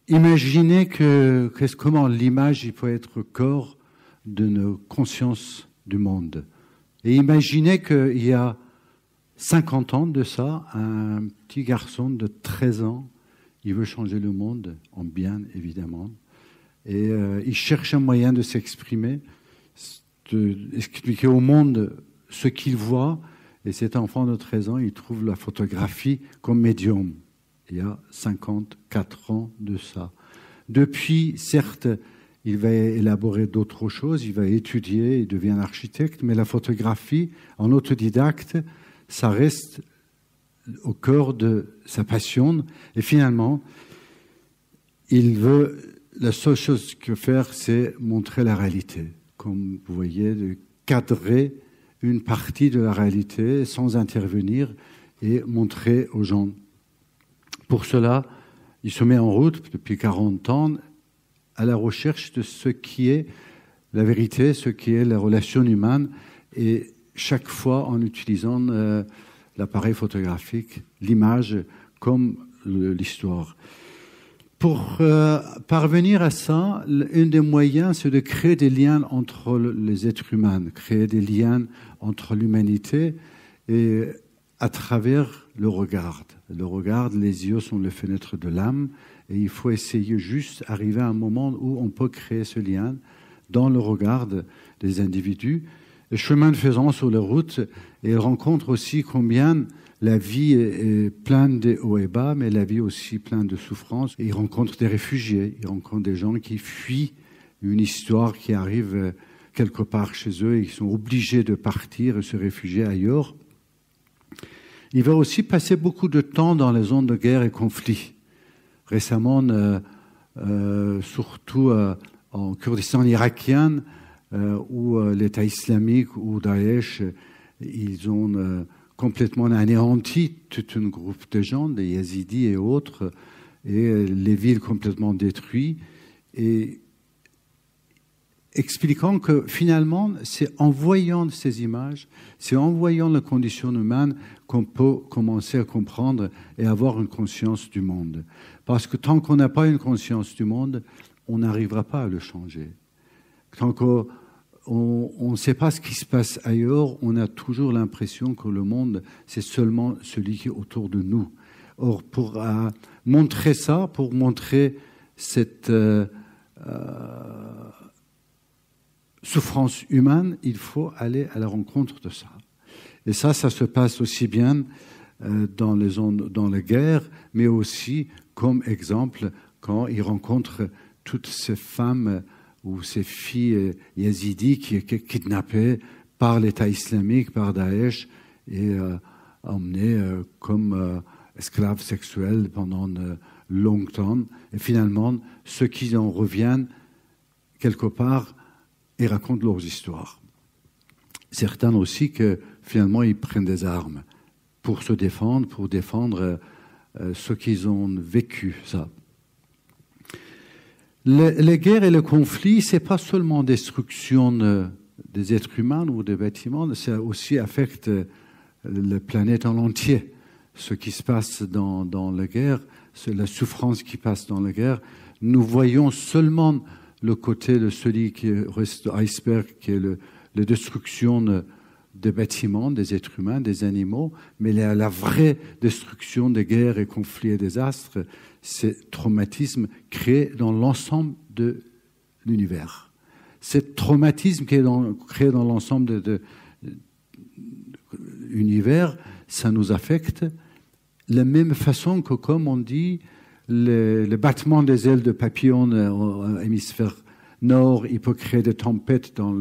imaginez comment l'image il peut être corps de nos consciences du monde. Et imaginez qu'il y a 50 ans de ça, un petit garçon de 13 ans, il veut changer le monde, en bien évidemment, et il cherche un moyen de s'exprimer, d'expliquer au monde ce qu'il voit, et cet enfant de 13 ans, il trouve la photographie comme médium. Il y a 54 ans de ça. Depuis, certes, il va élaborer d'autres choses, il va étudier, il devient architecte, mais la photographie, en autodidacte, ça reste au cœur de sa passion. Et finalement, la seule chose qu'il veut faire, c'est montrer la réalité. Comme vous voyez, de cadrer une partie de la réalité sans intervenir et montrer aux gens. Pour cela, il se met en route depuis 40 ans à la recherche de ce qui est la vérité, ce qui est la relation humaine, et chaque fois en utilisant l'appareil photographique, l'image comme l'histoire. Pour parvenir à ça, un des moyens, c'est de créer des liens entre les êtres humains, créer des liens entre l'humanité et à travers le regard. Le regard, les yeux sont les fenêtres de l'âme, et il faut essayer juste d'arriver à un moment où on peut créer ce lien dans le regard des individus. Et chemin faisant sur les routes, et il rencontre aussi combien la vie est pleine de hauts et bas, mais la vie aussi pleine de souffrances. Et il rencontre des réfugiés, il rencontre des gens qui fuient une histoire qui arrive quelque part chez eux et qui sont obligés de partir et se réfugier ailleurs. Il va aussi passer beaucoup de temps dans les zones de guerre et conflits. Récemment, surtout en Kurdistan irakien, où l'État islamique ou Daesh, ils ont complètement anéanti tout un groupe de gens, des Yazidis et autres, et les villes complètement détruites, et expliquant que finalement, c'est en voyant ces images, c'est en voyant la condition humaine qu'on peut commencer à comprendre et avoir une conscience du monde. Parce que tant qu'on n'a pas une conscience du monde, on n'arrivera pas à le changer. Tant qu'on ne sait pas ce qui se passe ailleurs, on a toujours l'impression que le monde, c'est seulement celui qui est autour de nous. Or, pour montrer ça, pour montrer cette souffrance humaine, il faut aller à la rencontre de ça. Et ça se passe aussi bien dans les guerres, mais aussi comme exemple quand il rencontre toutes ces femmes ou ces filles yazidis qui étaient kidnappées par l'État islamique, par Daesh, et emmenées comme esclaves sexuels pendant longtemps. Et finalement, ceux qui en reviennent, quelque part, ils racontent leurs histoires. Certains aussi que finalement, ils prennent des armes pour se défendre, pour défendre ceux qu'ils ont vécu, ça. Les guerres et le conflit, c'est pas seulement destruction des êtres humains ou des bâtiments, ça aussi affecte la planète en entier. Ce qui se passe dans la guerre, c'est la souffrance qui passe dans la guerre. Nous voyons seulement le côté de celui qui reste iceberg, qui est la destruction des bâtiments, des êtres humains, des animaux, mais la vraie destruction des guerres et conflits et désastres, c'est traumatisme créé dans l'ensemble de l'univers. Ce traumatisme qui est créé dans l'ensemble de l'univers, ça nous affecte de la même façon que, comme on dit, le battement des ailes de papillon dans l'hémisphère nord, il peut créer des tempêtes dans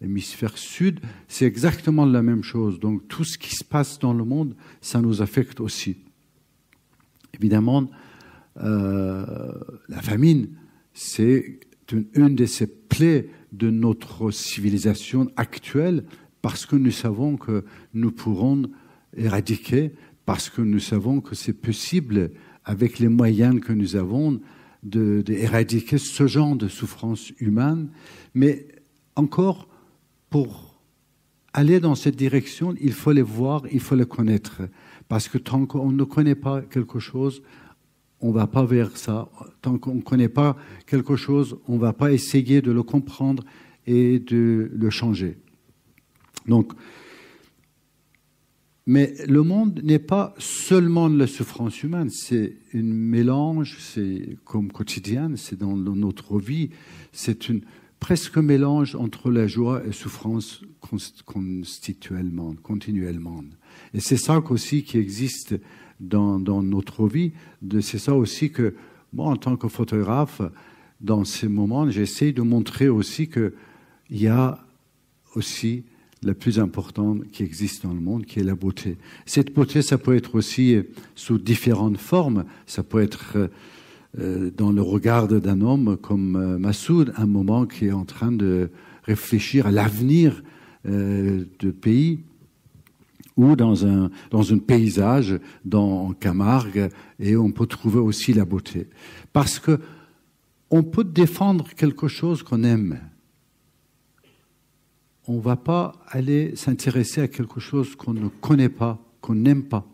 l'hémisphère sud. C'est exactement la même chose. Donc tout ce qui se passe dans le monde, ça nous affecte aussi. Évidemment, la famine, c'est une de ces plaies de notre civilisation actuelle, parce que nous savons que nous pourrons éradiquer, parce que nous savons que c'est possible, avec les moyens que nous avons, d'éradiquer ce genre de souffrance humaine. Mais encore, pour aller dans cette direction, il faut les voir, il faut les connaître. Parce que tant qu'on ne connaît pas quelque chose, on ne va pas vers ça. Tant qu'on ne connaît pas quelque chose, on ne va pas essayer de le comprendre et de le changer. Donc, mais le monde n'est pas seulement la souffrance humaine, c'est un mélange, c'est comme quotidien, c'est dans notre vie, c'est presque un mélange entre la joie et la souffrance continuellement. Et c'est ça aussi qui existe dans notre vie. C'est ça aussi que moi, en tant que photographe, dans ces moments, j'essaie de montrer aussi qu'il y a aussi la plus importante qui existe dans le monde, qui est la beauté. Cette beauté, ça peut être aussi sous différentes formes. Ça peut être dans le regard d'un homme comme Massoud, un moment qui est en train de réfléchir à l'avenir du pays, ou dans un paysage, en Camargue, et on peut trouver aussi la beauté. Parce que on peut défendre quelque chose qu'on aime. On ne va pas aller s'intéresser à quelque chose qu'on ne connaît pas, qu'on n'aime pas.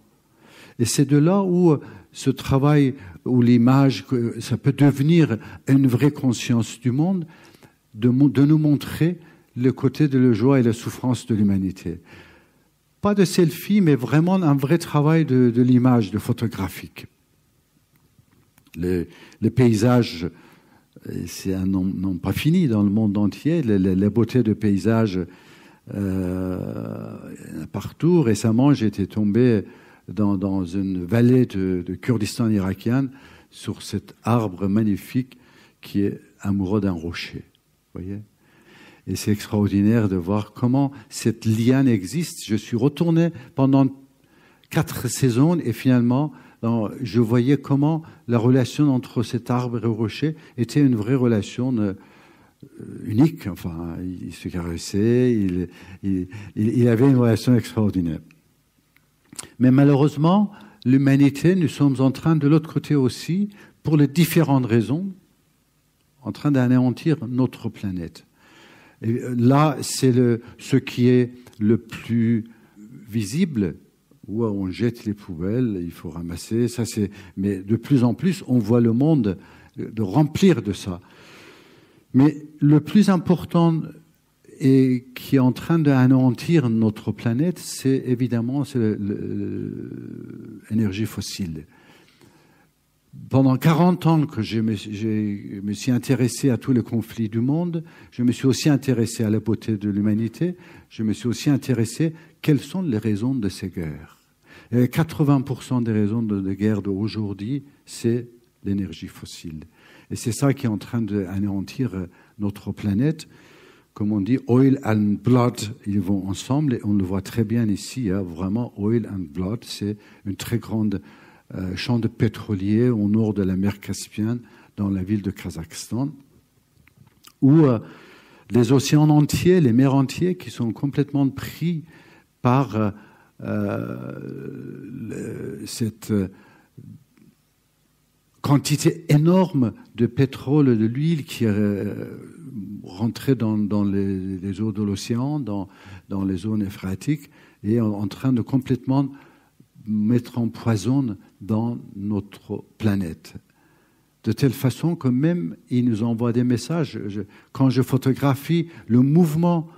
Et c'est de là où ce travail, où l'image, ça peut devenir une vraie conscience du monde, de nous montrer le côté de la joie et la souffrance de l'humanité. Pas de selfie, mais vraiment un vrai travail de l'image, de photographique. Le paysage, c'est un nom pas fini dans le monde entier. La beauté de paysage partout. Récemment, j'étais tombé dans une vallée de Kurdistan irakien sur cet arbre magnifique qui est amoureux d'un rocher. Vous voyez ? Et c'est extraordinaire de voir comment cette liane existe. Je suis retourné pendant 4 saisons et finalement, je voyais comment la relation entre cet arbre et le rocher était une vraie relation unique. Enfin, il se caressait, il avait une relation extraordinaire. Mais malheureusement, l'humanité, nous sommes en train de l'autre côté aussi, pour les différentes raisons, en train d'anéantir notre planète. Et là, c'est ce qui est le plus visible, où on jette les poubelles, il faut ramasser, mais de plus en plus, on voit le monde de remplir de ça. Mais le plus important et qui est en train d'anéantir notre planète, c'est évidemment l'énergie fossile. Pendant 40 ans que je me suis intéressé à tous les conflits du monde, je me suis aussi intéressé à la beauté de l'humanité, je me suis aussi intéressé quelles sont les raisons de ces guerres. Et 80% des raisons de guerre d'aujourd'hui, c'est l'énergie fossile. Et c'est ça qui est en train d'anéantir notre planète. Comme on dit, oil and blood, ils vont ensemble, et on le voit très bien ici, hein, vraiment, oil and blood, c'est une très grande champ de pétrolier au nord de la mer Caspienne, dans la ville de Kazakhstan, où les océans entiers, les mers entières qui sont complètement pris par cette quantité énorme de pétrole et de l'huile qui est rentrée dans les eaux de l'océan, dans les zones phréatiques, et en train de complètement mettre en poison dans notre planète. De telle façon que même ils nous envoient des messages. Quand je photographie le mouvement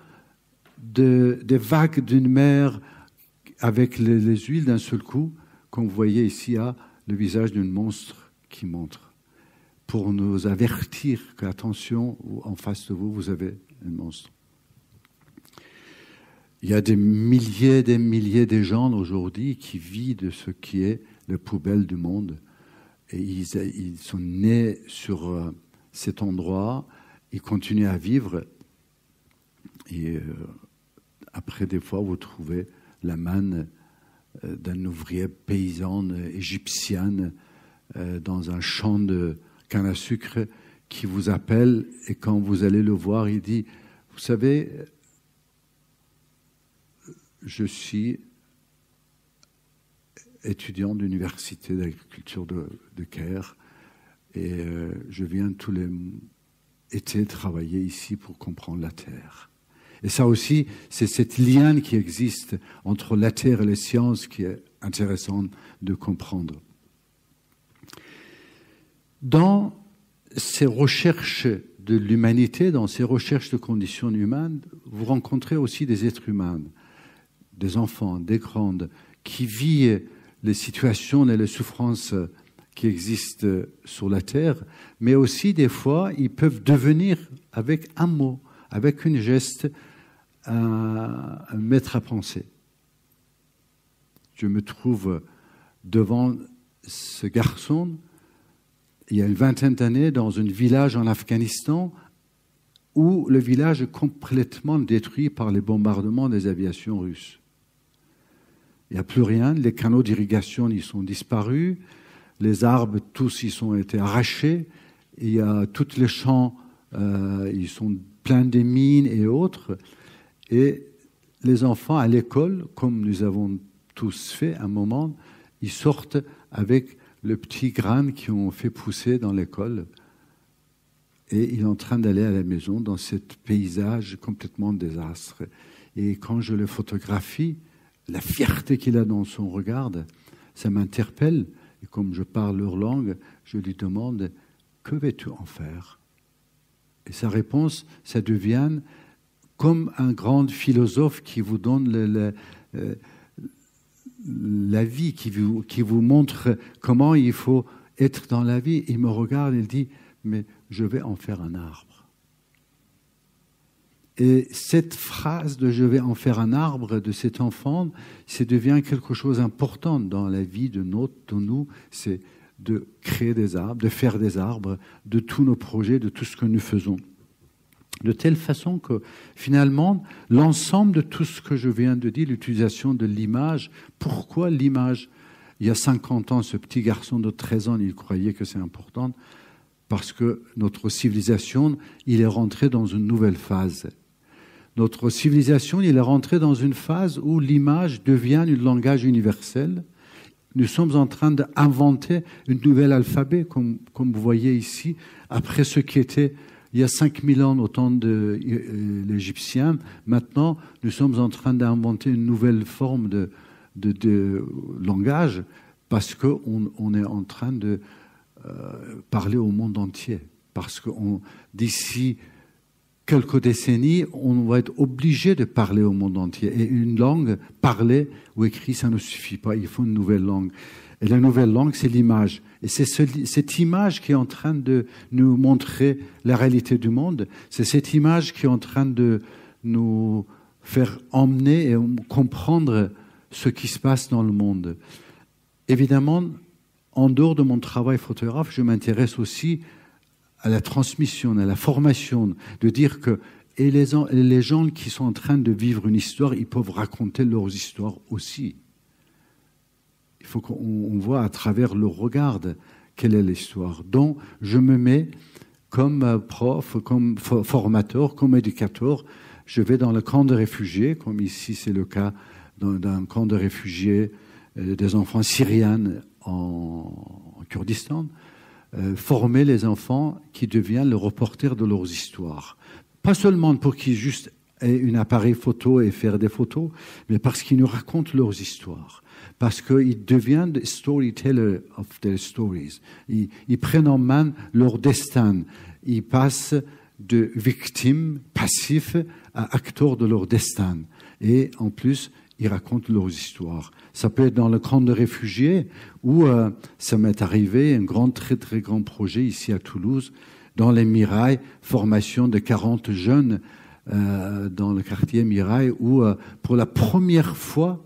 des vagues d'une mer avec les huiles d'un seul coup, comme vous voyez ici, à le visage d'un monstre qui montre, pour nous avertir que, attention, en face de vous, vous avez un monstre. Il y a des milliers de gens aujourd'hui qui vivent de ce qui est la poubelle du monde. Et ils sont nés sur cet endroit, ils continuent à vivre. Et après, des fois, vous trouvez la manne d'un ouvrier paysan égyptien dans un champ de canne à sucre qui vous appelle. Et quand vous allez le voir, il dit, vous savez, je suis étudiant d'université d'agriculture de Caire et je viens tous les étés travailler ici pour comprendre la terre. Et ça aussi, c'est cette liane qui existe entre la terre et les sciences qui est intéressante de comprendre. Dans ces recherches de l'humanité, dans ces recherches de conditions humaines, vous rencontrez aussi des êtres humains, des enfants, des grandes, qui vivent les situations et les souffrances qui existent sur la Terre, mais aussi des fois, ils peuvent devenir, avec un mot, avec un geste, un maître à penser. Je me trouve devant ce garçon, il y a une vingtaine d'années, dans un village en Afghanistan, où le village est complètement détruit par les bombardements des aviations russes. Il n'y a plus rien, les canaux d'irrigation ils sont disparus, les arbres tous ils ont été arrachés, il y a tous les champs ils sont pleins de mines et autres, et les enfants à l'école, comme nous avons tous fait à un moment, ils sortent avec le petit grain qu'ils ont fait pousser dans l'école, et il est en train d'aller à la maison dans ce paysage complètement désastre. Et quand je le photographie, la fierté qu'il a dans son regard, ça m'interpelle. Et comme je parle leur langue, je lui demande « Que veux-tu en faire ?» Et sa réponse, ça devient comme un grand philosophe qui vous donne la vie, qui vous montre comment il faut être dans la vie. Il me regarde et il dit « Mais je vais en faire un arbre. » Et cette phrase de « je vais en faire un arbre » de cet enfant, ça devient quelque chose d'important dans la vie de nous, c'est de créer des arbres, de faire des arbres, de tous nos projets, de tout ce que nous faisons. De telle façon que finalement, l'ensemble de tout ce que je viens de dire, l'utilisation de l'image, pourquoi l'image? Il y a 50 ans, ce petit garçon de 13 ans, il croyait que c'est important, parce que notre civilisation, il est rentré dans une nouvelle phase. Notre civilisation, il est rentré dans une phase où l'image devient un langage universel. Nous sommes en train d'inventer un nouvel alphabet, comme vous voyez ici, après ce qui était il y a 5000 ans au temps de l'Égyptien. Maintenant, nous sommes en train d'inventer une nouvelle forme de langage parce qu'on est en train de parler au monde entier. Parce que d'ici quelques décennies, on va être obligé de parler au monde entier. Et une langue, parler ou écrire, ça ne suffit pas. Il faut une nouvelle langue. Et la nouvelle langue, c'est l'image. Et c'est cette image qui est en train de nous montrer la réalité du monde. C'est cette image qui est en train de nous faire emmener et comprendre ce qui se passe dans le monde. Évidemment, en dehors de mon travail photographe, je m'intéresse aussi à la transmission, à la formation, de dire que et les gens qui sont en train de vivre une histoire, ils peuvent raconter leurs histoires aussi. Il faut qu'on voit à travers leur regard quelle est l'histoire. Donc, je me mets comme prof, comme formateur, comme éducateur. Je vais dans le camp de réfugiés, comme ici c'est le cas d'un camp de réfugiés des enfants syriens en Kurdistan, former les enfants qui deviennent le reporter de leurs histoires. Pas seulement pour qu'ils juste aient un appareil photo et faire des photos, mais parce qu'ils nous racontent leurs histoires. Parce qu'ils deviennent des storytellers of their stories. Ils prennent en main leur destin. Ils passent de victimes passifs à acteurs de leur destin. Et en plus, ils racontent leurs histoires. Ça peut être dans le camp de réfugiés où ça m'est arrivé, un très très grand projet ici à Toulouse, dans les Mirailles, formation de 40 jeunes dans le quartier Mirailles, où pour la première fois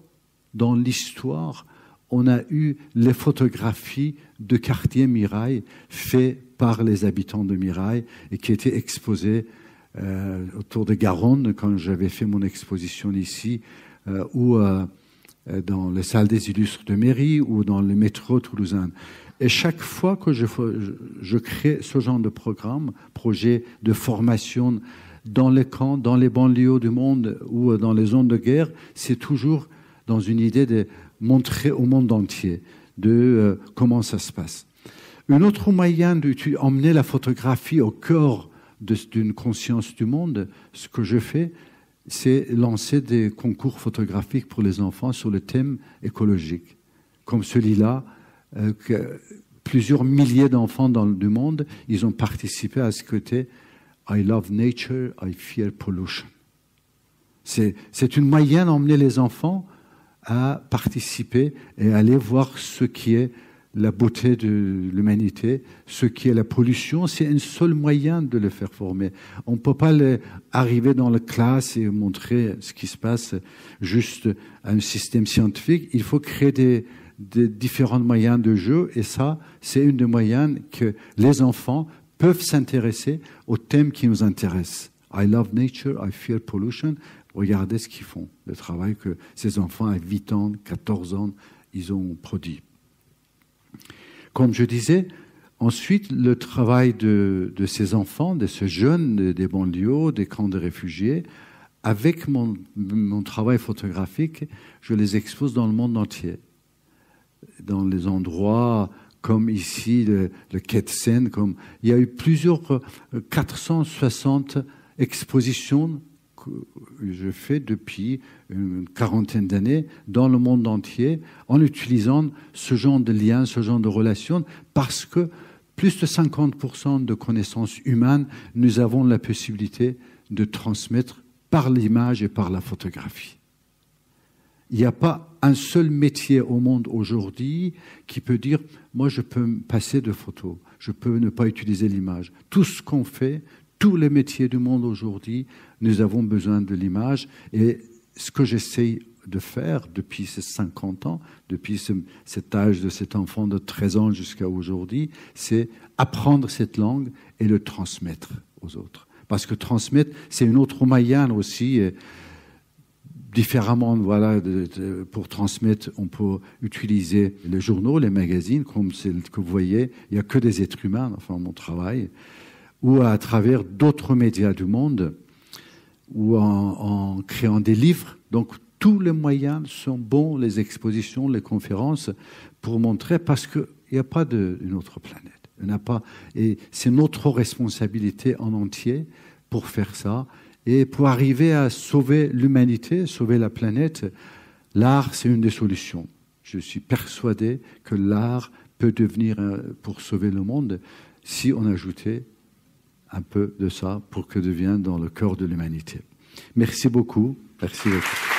dans l'histoire, on a eu les photographies de quartier Mirailles faites par les habitants de Mirailles et qui étaient exposées autour de Garonne quand j'avais fait mon exposition ici, ou dans les salles des illustres de mairie ou dans le métro toulousain. Et chaque fois que je crée ce genre de projet de formation dans les camps, dans les banlieues du monde ou dans les zones de guerre, c'est toujours dans une idée de montrer au monde entier de comment ça se passe. Un autre moyen d'emmener la photographie au cœur d'une conscience du monde, ce que je fais, c'est lancer des concours photographiques pour les enfants sur le thème écologique, comme celui-là, plusieurs milliers d'enfants dans le monde, ils ont participé à ce côté « I love nature, I fear pollution ». C'est une moyen d'emmener les enfants à participer et aller voir ce qui est la beauté de l'humanité, ce qui est la pollution. C'est un seul moyen de le faire former. On ne peut pas arriver dans la classe et montrer ce qui se passe juste à un système scientifique. Il faut créer des différents moyens de jeu, et ça, c'est une des moyens que les enfants peuvent s'intéresser aux thèmes qui nous intéressent. I love nature, I fear pollution. Regardez ce qu'ils font, le travail que ces enfants à 8 ans, 14 ans, ils ont produit. Comme je disais, ensuite, le travail de ces enfants, de ces jeunes des banlieues, des camps de réfugiés, avec mon travail photographique, je les expose dans le monde entier. Dans les endroits comme ici, le Quai de Seine, il y a eu plusieurs 460 expositions que je fais depuis une quarantaine d'années dans le monde entier en utilisant ce genre de liens, ce genre de relations, parce que plus de 50% de connaissances humaines, nous avons la possibilité de transmettre par l'image et par la photographie. Il n'y a pas un seul métier au monde aujourd'hui qui peut dire « moi, je peux me passer de photos, je peux ne pas utiliser l'image ». Tout ce qu'on fait, tous les métiers du monde aujourd'hui, nous avons besoin de l'image. Et ce que j'essaye de faire depuis ces 50 ans, depuis cet âge de cet enfant de 13 ans jusqu'à aujourd'hui, c'est apprendre cette langue et le transmettre aux autres. Parce que transmettre, c'est une autre moyen aussi. Différemment, voilà, pour transmettre, on peut utiliser les journaux, les magazines, comme celle que vous voyez. Il n'y a que des êtres humains, enfin, mon travail. Ou à travers d'autres médias du monde, ou en créant des livres. Donc, tous les moyens sont bons, les expositions, les conférences, pour montrer, parce qu'il n'y a pas d'une autre planète. Il n'y a pas, et c'est notre responsabilité en entier pour faire ça. Et pour arriver à sauver l'humanité, sauver la planète, l'art, c'est une des solutions. Je suis persuadé que l'art peut devenir, pour sauver le monde, si on ajoutait un peu de ça pour que devienne dans le cœur de l'humanité. Merci beaucoup. Merci beaucoup.